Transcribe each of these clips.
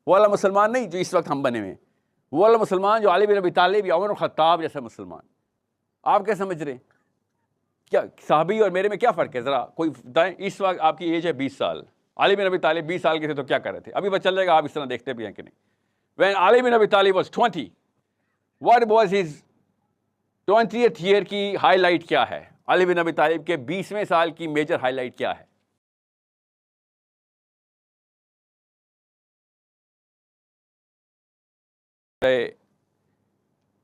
وہ والا مسلمان نہیں جو اس وقت ہم بنے ہوئے ہیں، وہ والا مسلمان جو علی بن ابی طالب یا عمر الخطاب جیسا مسلمان. آپ کیا سمجھ رہے ہیں؟ کیا صحابی اور میرے میں کیا فرق ہے؟ ذرا کوئی بتائیں. اس وقت آپ کی ایج ہے 20 سال، علی بن ابی طالب 20 سال کے تھے تو کیا کر رہے تھے؟ ابھی بس چل جائے گا، آپ اس طرح دیکھتے بھی ہیں کہ نہیں. When Ali bin Abi Talib was 20, what was his 20th year کی ہائی لائٹ کیا ہے؟ علی بن ابی طالب کے 20ویں سال کی میجر ہائی لائٹ کیا ہے؟ سورہ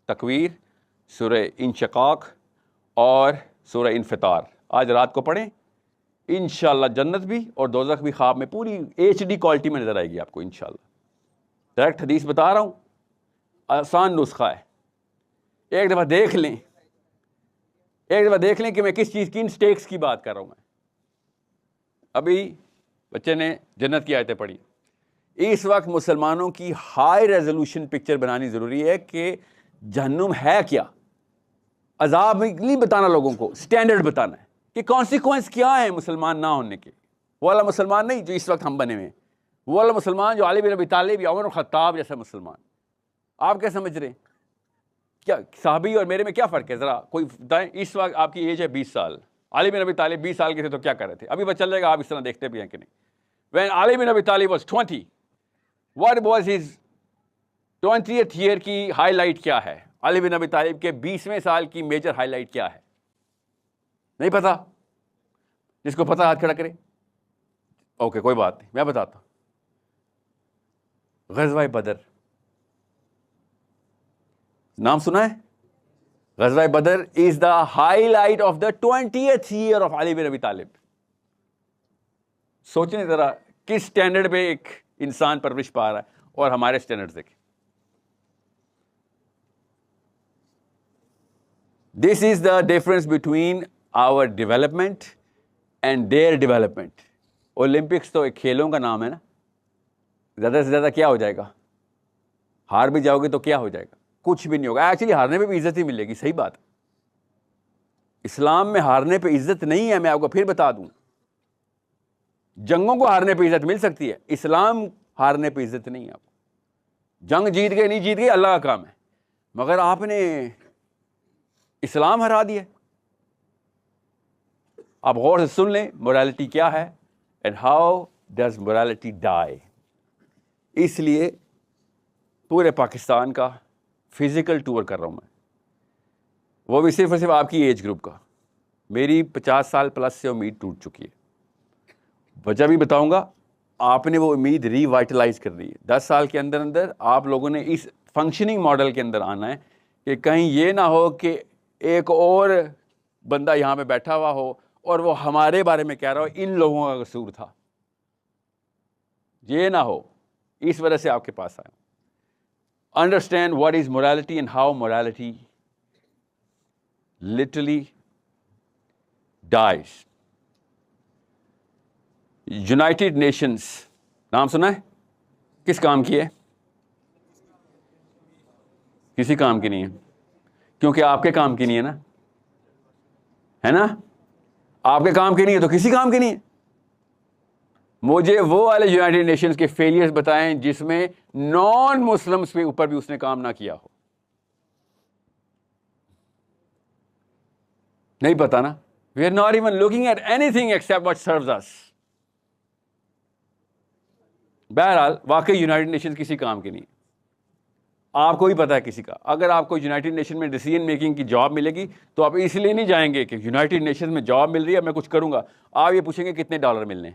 تکویر، سورہ انشقاق اور سورہ انفطار. آج رات کو پڑھیں، انشاءاللہ جنت بھی اور دوزخ بھی خواب میں پوری HD کوالٹی میں نظر آئے گی آپ کو انشاءاللہ. ڈائریکٹ حدیث بتا رہا ہوں، آسان نسخہ ہے. ایک دفعہ دیکھ لیں، ایک دفعہ دیکھ لیں کہ میں کس چیز کی سٹیکس کی بات کر رہا ہوں. میں ابھی بچے نے جنت کی آیتیں پڑھی. اس وقت مسلمانوں کی ہائی ریزولوشن پکچر بنانی ضروری ہے کہ جہنم ہے کیا. عذاب نہیں بتانا لوگوں کو، سٹینڈرڈ بتانا ہے کہ کانسیکوینس کیا ہے مسلمان نہ ہونے کے. وہ والا مسلمان نہیں جو اس وقت ہم بنے ہوئے ہیں، وہ والا مسلمان جو علی بن ابی طالب یا عمر الخطاب جیسا مسلمان. آپ کیا سمجھ رہے ہیں؟ کیا صحابی اور میرے میں کیا فرق ہے؟ ذرا کوئی بتائیں. اس وقت آپ کی ایج ہے 20 سال، علی بن ابی طالب 20 سال کے تھے تو کیا کر رہے تھے؟ ابھی بس چل جائے گا، آپ اس طرح دیکھتے بھی ہیں کہ نہیں. When Ali bin Abi Talib was 20, what was his 20th year کی ہائی لائٹ کیا ہے؟ علی بن ابی طالب کے 20ویں سال کی میجر ہائی لائٹ کیا ہے؟ نہیں پتا؟ جس کو پتا ہاتھ کھڑا کرے. اوکے کوئی بات نہیں، میں بتاتا ہوں. غزوہ بدر نام سنا ہے؟ غزوہ بدر is the highlight of the 20th year of علی بن ابی طالب. سوچیں ذرا کس سٹینڈرڈ پہ ایک انسان پرورش پا رہا ہے اور ہمارے سٹینڈرڈ دیکھیں. This is the difference between our development and their development. Olympics تو ایک کھیلوں کا نام ہے نا. زیادہ سے زیادہ کیا ہو جائے گا؟ ہار بھی جاؤ گے تو کیا ہو جائے گا؟ کچھ بھی نہیں ہوگا. ایکچولی ہارنے پہ بھی عزت ہی ملے گی. صحیح بات. اسلام میں ہارنے پہ عزت نہیں ہے. میں آپ کو پھر بتا دوں، جنگوں کو ہارنے پہ عزت مل سکتی ہے، اسلام ہارنے پہ عزت نہیں ہے. آپ کو جنگ جیت گئے نہیں جیت گئے اللہ کا کام ہے، مگر آپ نے اسلام ہرا دیا. آپ غور سے سن لیں مورالٹی کیا ہے اینڈ ہاؤ ڈز مورالٹی ڈائی. اس لیے پورے پاکستان کا فزیکل ٹور کر رہا ہوں میں، وہ بھی صرف اور صرف آپ کی ایج گروپ کا. میری 50 سال پلس سے امید ٹوٹ چکی ہے. وجہ بھی بتاؤں گا. آپ نے وہ امید ری وائٹلائز کر دی ہے. 10 سال کے اندر اندر آپ لوگوں نے اس فنکشننگ ماڈل کے اندر آنا ہے کہ کہیں یہ نہ ہو کہ ایک اور بندہ یہاں پہ بیٹھا ہوا ہو اور وہ ہمارے بارے میں کہہ رہا ہو ان لوگوں کا قصور تھا. یہ نہ ہو، اس وجہ سے آپ کے پاس آیا. Understand what is morality and how morality literally dies. United nations نام سنا ہے؟ کس کام کی ہے؟ کسی کام کی نہیں ہے، کیونکہ آپ کے کام کی نہیں ہے نا، ہے نا؟ آپ کے کام کی نہیں ہے تو کسی کام کی نہیں ہے. مجھے وہ والے یونائٹیڈ نیشنز کے فیلئرز بتائیں جس میں نان مسلمس کے اوپر بھی اس نے کام نہ کیا ہو. نہیں پتا نا. We are not even looking at anything except what serves us. بہرحال واقعی یونائٹیڈ نیشنز کسی کام کی نہیں. آپ کو ہی پتا ہے کسی کا. اگر آپ کو یونائٹیڈ نیشن میں ڈیسیژن میکنگ کی جاب ملے گی تو آپ اس لیے نہیں جائیں گے کہ یونائٹیڈ نیشنز میں جاب مل رہی ہے میں کچھ کروں گا. آپ یہ پوچھیں گے کتنے ڈالر ملنے.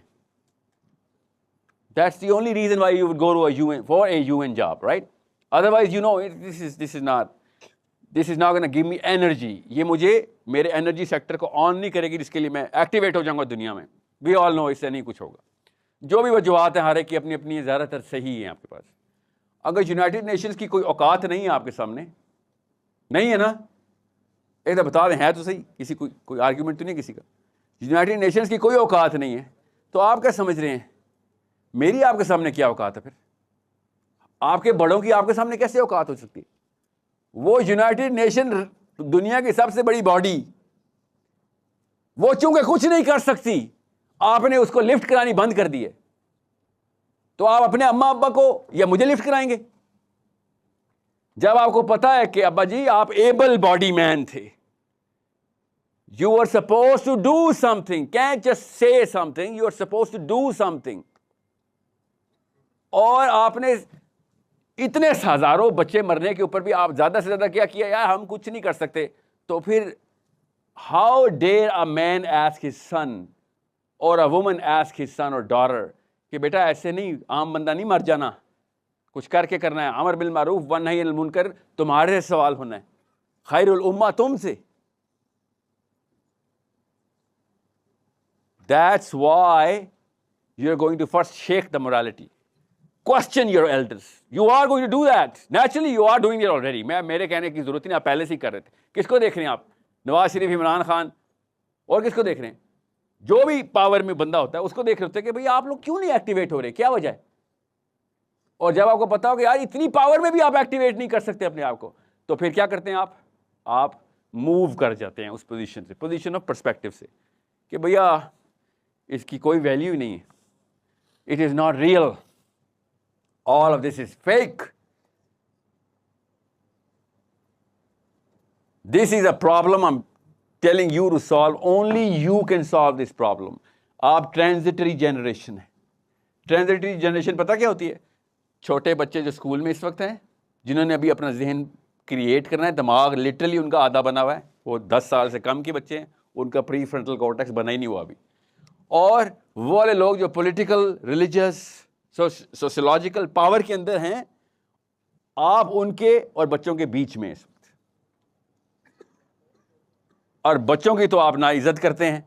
That's the only reason why you would go to a UN for a UN job, right? Otherwise, you know, this is not going to give me energy. یہ مجھے میرے انرجی سیکٹر کو آن نہیں کرے گی جس کے لیے میں ایکٹیویٹ ہو جاؤں گا دنیا میں. We all know اس سے نہیں کچھ ہوگا. جو بھی وجوہات ہیں ہر ایک کی اپنی اپنی زیادہ تر صحیح ہیں آپ کے پاس. اگر یونائٹیڈ نیشنز کی کوئی اوقات نہیں ہے آپ کے سامنے، نہیں ہے نا، ایک تو بتا دیں ہے تو صحیح، کسی کوئی آرگیومنٹ تو نہیں کسی کا. یونائٹیڈ نیشنز کی کوئی اوقات نہیں ہے تو آپ کیا سمجھ رہے ہیں میری آپ کے سامنے کیا اوقات ہے؟ پھر آپ کے بڑوں کی آپ کے سامنے کیسے اوقات ہو سکتی ہے؟ وہ یونائٹیڈ نیشن دنیا کی سب سے بڑی باڈی، وہ چونکہ کچھ نہیں کر سکتی، آپ نے اس کو لفٹ کرانی بند کر دی ہے. تو آپ اپنے اماں ابا کو یا مجھے لفٹ کرائیں گے؟ جب آپ کو پتا ہے کہ ابا جی آپ ایبل باڈی مین تھے, you are supposed to do something, can't just say something, you are supposed to do something. اور آپ نے اتنے ہزاروں بچے مرنے کے اوپر بھی آپ زیادہ سے زیادہ کیا یار ہم کچھ نہیں کر سکتے, تو پھر how dare a man ask his son or a woman ask his son or daughter کہ بیٹا ایسے نہیں, عام بندہ نہیں مر جانا, کچھ کر کے کرنا ہے, امر بالمعروف ونہی عن المنکر تمہارے سوال ہونا ہے, خیر الامہ تم سے. That's why you're going to first shake the morality. Question your elders. You are going to do that. Naturally, you are doing it already. میرے کہنے کی ضرورت نہیں, آپ پہلے سے ہی کر رہے تھے. کس کو دیکھ رہے ہیں آپ؟ نواز شریف, عمران خان, اور کس کو دیکھ رہے ہیں؟ جو بھی پاور میں بندہ ہوتا ہے اس کو دیکھ رہے ہوتے ہیں کہ بھئی آپ لوگ کیوں نہیں ایکٹیویٹ ہو رہے, کیا وجہ ہے؟ اور جب آپ کو پتا ہو کہ یار اتنی پاور میں بھی آپ ایکٹیویٹ نہیں کر سکتے اپنے آپ کو, تو پھر کیا کرتے ہیں آپ موو کر جاتے ہیں اس پوزیشن سے, پوزیشن آف پرسپیکٹو سے, کہ بھیا اس کی کوئی ویلیو ہی نہیں ہے, it is not real, all of this is fake. This is a problem I'm telling you to solve. Only you can solve this problem. آپ ٹرانزٹری جنریشن ہے. ٹرانزٹری جنریشن پتہ کیا ہوتی ہے؟ چھوٹے بچے جو اسکول میں اس وقت ہیں, جنہوں نے ابھی اپنا ذہن کریٹ کرنا ہے, دماغ لٹرلی ان کا آدھا بنا ہوا ہے, وہ 10 سال سے کم کے بچے ہیں, ان کا پری فرنٹل کارٹیکس بنا ہی نہیں ہوا ابھی. اور وہ والے لوگ جو پولیٹیکل, ریلیجیس, سوشولوجیکل پاور کے اندر ہیں, آپ ان کے اور بچوں کے بیچ میں اس وقت. اور بچوں کی تو آپ نہ عزت کرتے ہیں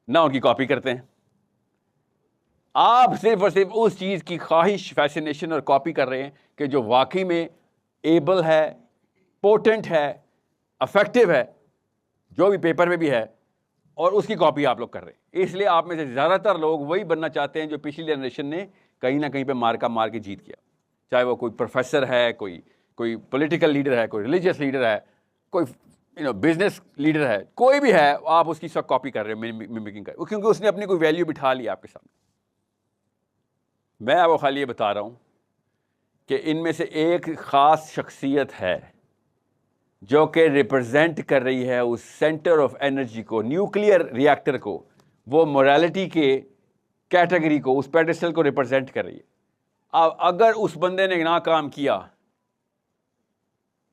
نہ ان کی کاپی کرتے ہیں, آپ صرف اور صرف اس چیز کی خواہش, فیسینیشن اور کاپی کر رہے ہیں کہ جو واقعی میں ایبل ہے, پوٹنٹ ہے, افیکٹو ہے, جو بھی پیپر میں بھی ہے, اور اس کی کاپی آپ لوگ کر رہے ہیں. اس لیے آپ میں سے زیادہ تر لوگ وہی بننا چاہتے ہیں جو پچھلی جنریشن نے کہیں نہ کہیں پہ مار کے جیت کیا, چاہے وہ کوئی پروفیسر ہے, کوئی پولیٹیکل لیڈر ہے, کوئی ریلیجیس لیڈر ہے, کوئی بزنس لیڈر ہے, کوئی بھی ہے, آپ اس کی سب کاپی کر رہے ہیں, ممکنگ کر, کیونکہ اس نے اپنی کوئی ویلیو بٹھا لی آپ کے سامنے. میں آپ کو خالی یہ بتا رہا ہوں کہ ان میں سے ایک خاص شخصیت ہے جو کہ ریپرزینٹ کر رہی ہے اس سینٹر آف انرجی کو, نیوکلیئر ریئیکٹر کو, وہ مورالٹی کے کیٹیگری کو, اس پیڈسٹل کو ریپرزینٹ کر رہی ہے. اگر اس بندے نے نہ کام کیا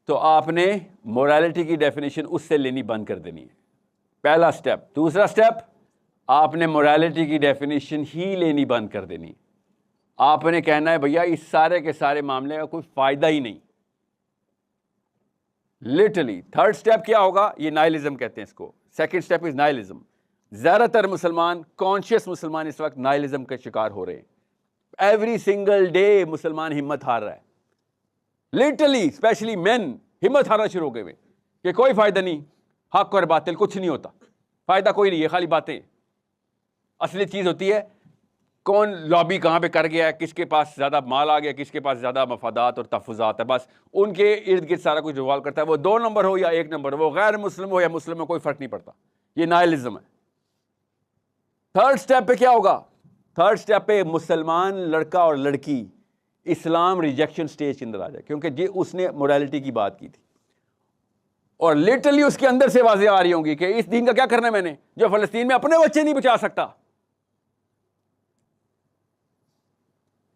تو آپ نے مورالٹی کی ڈیفینیشن اس سے لینی بند کر دینی ہے, پہلا اسٹیپ. دوسرا اسٹیپ, آپ نے مورالٹی کی ڈیفینیشن ہی لینی بند کر دینی ہے. آپ نے کہنا ہے بھیا اس سارے کے سارے معاملے کا کوئی فائدہ ہی نہیں, لٹرلی. تھرڈ اسٹیپ کیا ہوگا؟ یہ نائلزم کہتے ہیں اس کو. Second step is nihilism. زیادہ تر مسلمان, کانشیس مسلمان اس وقت نائلزم کا شکار ہو رہے ہیں. ایوری سنگل ڈے مسلمان ہمت ہار رہا ہے, لٹرلی, اسپیشلی مین ہمت ہارنا شروع ہو گئے کہ کوئی فائدہ نہیں, حق اور باطل کچھ نہیں ہوتا, فائدہ کوئی نہیں ہے, خالی باتیں. اصلی چیز ہوتی ہے کون لابی کہاں پہ کر گیا ہے, کس کے پاس زیادہ مال آ گیا, کس کے پاس زیادہ مفادات اور تحفظات ہے, بس ان کے ارد گرد سارا کچھ ریوالو کرتا ہے. وہ 2 نمبر ہو یا 1 نمبر, وہ غیر مسلم ہو یا مسلم ہو, کوئی فرق نہیں پڑتا. یہ نائلزم ہے. تھرڈ اسٹیپ پہ کیا ہوگا؟ تھرڈ اسٹیپ پہ مسلمان لڑکا اور لڑکی اسلام ریجیکشن سٹیج کے اندر آ جائے, کیونکہ اس نے مورالٹی کی بات کی تھی, اور لٹرلی اس کے اندر سے واضح آ رہی ہوں گی کہ اس دین کا کیا کرنا ہے میں نے, جو فلسطین میں اپنے بچے نہیں بچا سکتا.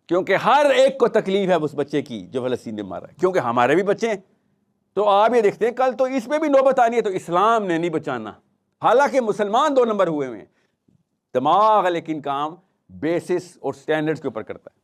کیونکہ ہر ایک کو تکلیف ہے اس بچے کی جو فلسطین نے مارا ہے, کیونکہ ہمارے بھی بچے ہیں. تو آپ یہ دیکھتے ہیں کل تو اس میں بھی نوبت آنی ہے, تو اسلام نے نہیں بچانا, حالانکہ مسلمان 2 نمبر ہوئے ہیں. دماغ لیکن کام بیسس اور سٹینڈرڈز کے اوپر کرتا ہے.